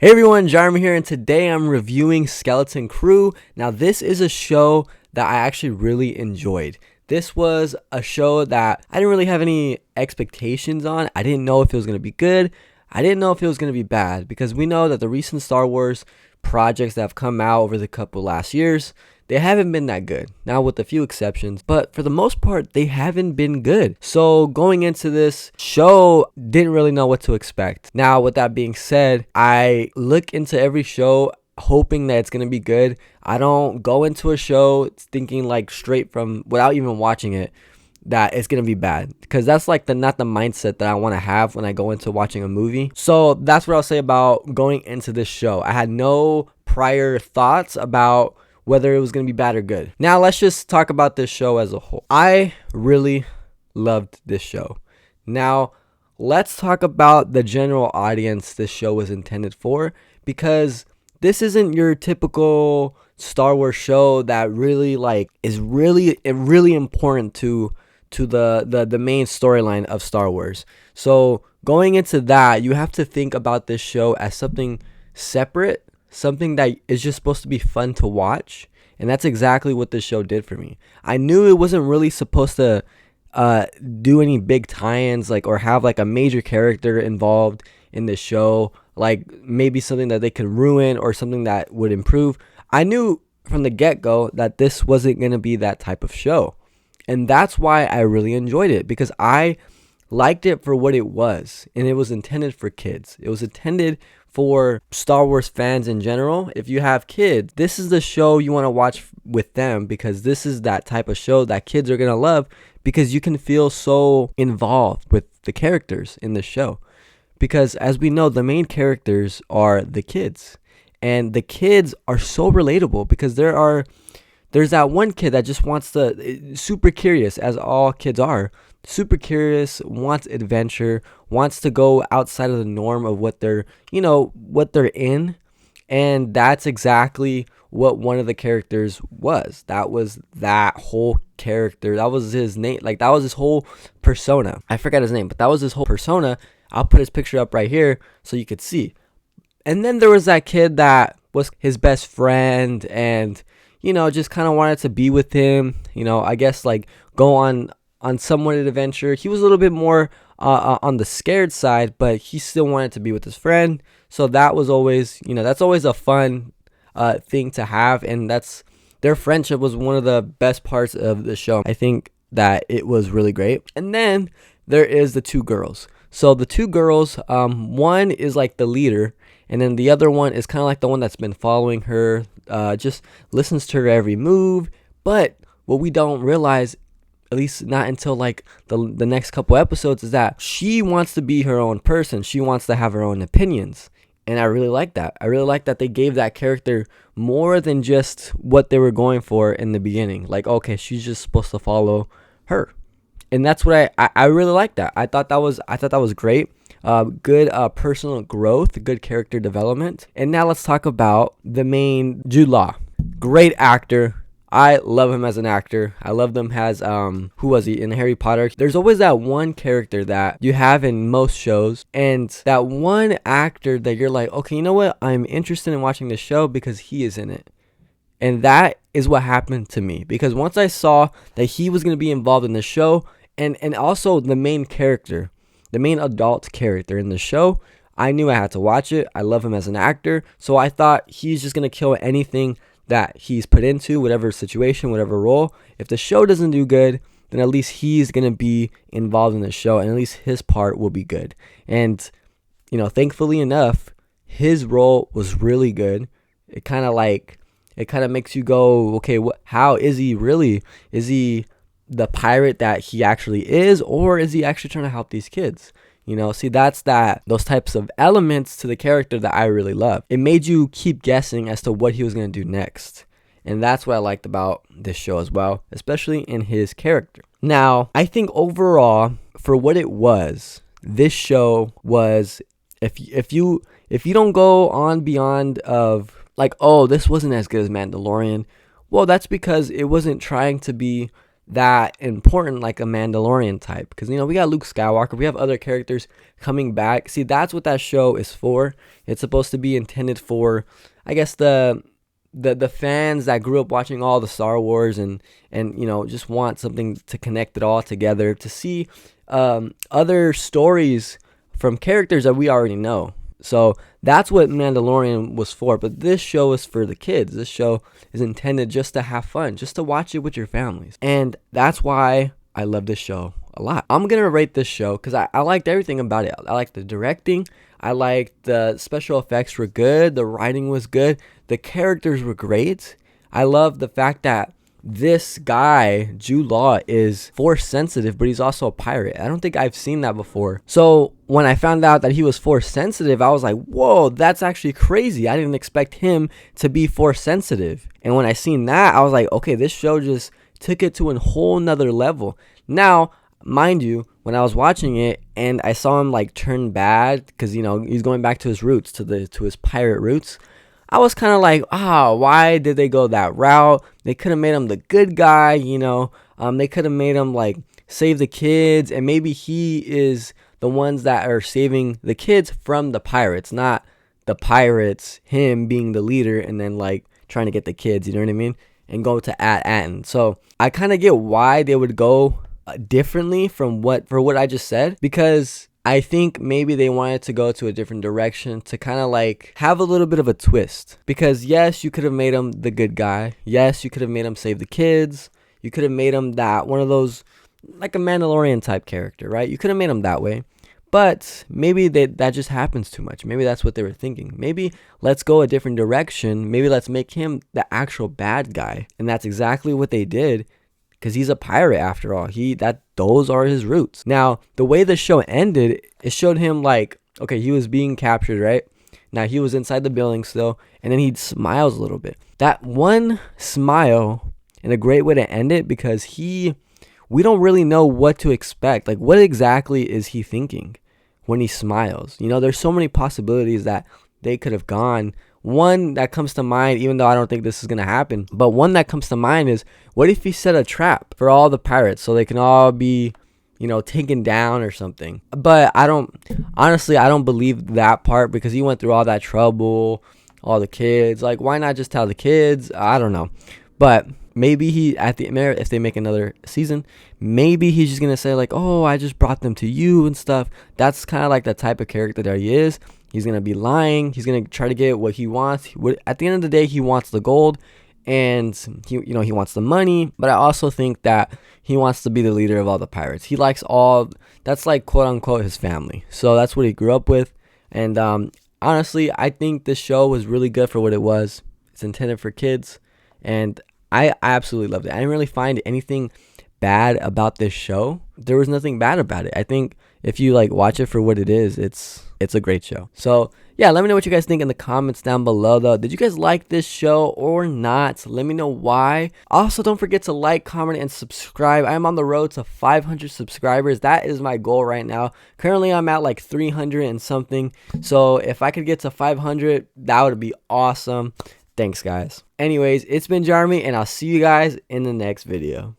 Hey everyone, Jarman here, and today I'm reviewing Skeleton Crew. Now, this is a show that I actually really enjoyed. This was a show that I didn't really have any expectations on. I didn't know if it was going to be good. I didn't know if it was going to be bad, because we know that the recent Star Wars projects that have come out over the couple last years, they haven't been that good. Now, with a few exceptions, but for the most part, they haven't been good. So going into this show, didn't really know what to expect. Now, with that being said, I look into every show hoping that it's going to be good. I don't go into a show thinking like straight from without even watching it that it's gonna be bad, because that's like not the mindset that I want to have when I go into watching a movie. So that's what I'll say about going into this show. I had no prior thoughts about whether it was gonna be bad or good. Now let's just talk about this show as a whole. I really loved this show. Now let's talk about the general audience this show was intended for, because this isn't your typical Star Wars show that really is really important to the main storyline of Star Wars. So going into that, you have to think about this show as something separate, something that is just supposed to be fun to watch. And that's exactly what this show did for me. I knew it wasn't really supposed to do any big tie-ins or have a major character involved in the show, like maybe something that they could ruin or something that would improve. I knew from the get-go that this wasn't going to be that type of show. And that's why I really enjoyed it, because I liked it for what it was. And it was intended for kids. It was intended for Star Wars fans in general. If you have kids, this is the show you want to watch with them, because this is that type of show that kids are going to love, because you can feel so involved with the characters in the show. Because as we know, the main characters are the kids. And the kids are so relatable, because there's that one kid that just wants to, super curious, as all kids are, super curious, wants adventure, wants to go outside of the norm of what they're in. And that's exactly what one of the characters was. That was that whole character. That was his name. That was his whole persona. I forgot his name, but that was his whole persona. I'll put his picture up right here so you could see. And then there was that kid that was his best friend, and just kind of wanted to be with him, I guess go on somewhat an adventure. He was a little bit more on the scared side, but he still wanted to be with his friend. So that was always, that's always a fun thing to have. And their friendship was one of the best parts of the show. I think that it was really great. And then there is the two girls. So the two girls, one is the leader, and then the other one is kind of the one that's been following her, just listens to her every move. But what we don't realize, at least not until the next couple episodes, is that she wants to be her own person. She wants to have her own opinions. And I really like that. I really like that they gave that character more than just what they were going for in the beginning. Okay, she's just supposed to follow her. And that's what I really like that. I thought that was great. Good personal growth, good character development. And now let's talk about the main Jude Law. Great actor. I love him as an actor. I love him as who was he in Harry Potter? There's always that one character that you have in most shows, and that one actor that you're like, okay, you know what? I'm interested in watching this show because he is in it. And that is what happened to me, because once I saw that he was going to be involved in the show, and also the main character, the main adult character in the show, I knew I had to watch it. I love him as an actor, so I thought he's just going to kill anything that he's put into, whatever situation, whatever role. If the show doesn't do good, then at least he's going to be involved in the show, and at least his part will be good. And, thankfully enough, his role was really good. It kind of makes you go, okay, how is he really? Is he the pirate that he actually is, or is he actually trying to help these kids? See, those types of elements to the character that I really love. It made you keep guessing as to what he was going to do next. And that's what I liked about this show as well, especially in his character. Now, I think overall, for what it was, this show was, if you don't go on beyond of oh, this wasn't as good as Mandalorian, well, that's because it wasn't trying to be that important like a Mandalorian type, because we got Luke Skywalker, we have other characters coming back. See, that's what that show is for. It's supposed to be intended for, I guess, the fans that grew up watching all the Star Wars and just want something to connect it all together, to see other stories from characters that we already know. So that's what Mandalorian was for. But this show is for the kids. This show is intended just to have fun, just to watch it with your families. And that's why I love this show a lot. I'm going to rate this show because I liked everything about it. I liked the directing. I liked the special effects were good. The writing was good. The characters were great. I love the fact that this guy, Jude Law, is force sensitive, but he's also a pirate. I don't think I've seen that before. So when I found out that he was force sensitive, I was like, whoa, that's actually crazy. I didn't expect him to be force sensitive. And when I seen that, I was like, okay, this show just took it to a whole nother level. Now, mind you, when I was watching it and I saw him like turn bad because he's going back to his roots, to his pirate roots, I was kind of like, why did they go that route? They could have made him the good guy, they could have made him like save the kids, and maybe he is the ones that are saving the kids from the pirates, not the pirates, him being the leader and then like trying to get the kids, you know what I mean? And go to Aten. So I kind of get why they would go differently from what I just said, because I think maybe they wanted to go to a different direction to kind of like have a little bit of a twist. Because yes, you could have made him the good guy. Yes, you could have made him save the kids. You could have made him that one of those, like a Mandalorian type character, right? You could have made him that way. But maybe that just happens too much. Maybe that's what they were thinking. Maybe let's go a different direction. Maybe let's make him the actual bad guy. And that's exactly what they did. Because he's a pirate after all. Those are his roots. Now, the way the show ended, it showed him like, okay, he was being captured, right? Now he was inside the building still, and then he smiles a little bit. That one smile, and a great way to end it, because we don't really know what to expect. Like, what exactly is he thinking when he smiles? There's so many possibilities that they could have gone. One that comes to mind, even though I don't think this is going to happen, but one that comes to mind is, what if he set a trap for all the pirates so they can all be, taken down or something? But I don't believe that part, because he went through all that trouble, all the kids. Like, why not just tell the kids? I don't know. But maybe if they make another season, maybe he's just going to say like, oh, I just brought them to you and stuff. That's kind of like the type of character that he is. He's going to be lying. He's going to try to get what he wants. At the end of the day, he wants the gold, and he wants the money. But I also think that he wants to be the leader of all the pirates. He likes that's like quote unquote his family. So that's what he grew up with. And honestly, I think this show was really good for what it was. It's intended for kids, and I absolutely loved it. I didn't really find anything bad about this show. There was nothing bad about it. I think if you like watch it for what it is, it's a great show. So yeah, let me know what you guys think in the comments down below though. Did you guys like this show or not? Let me know why. Also, don't forget to like, comment, and subscribe. I'm on the road to 500 subscribers. That is my goal right now. Currently, I'm at like 300 and something. So if I could get to 500, that would be awesome. Thanks, guys. Anyways, it's been Jeremy, and I'll see you guys in the next video.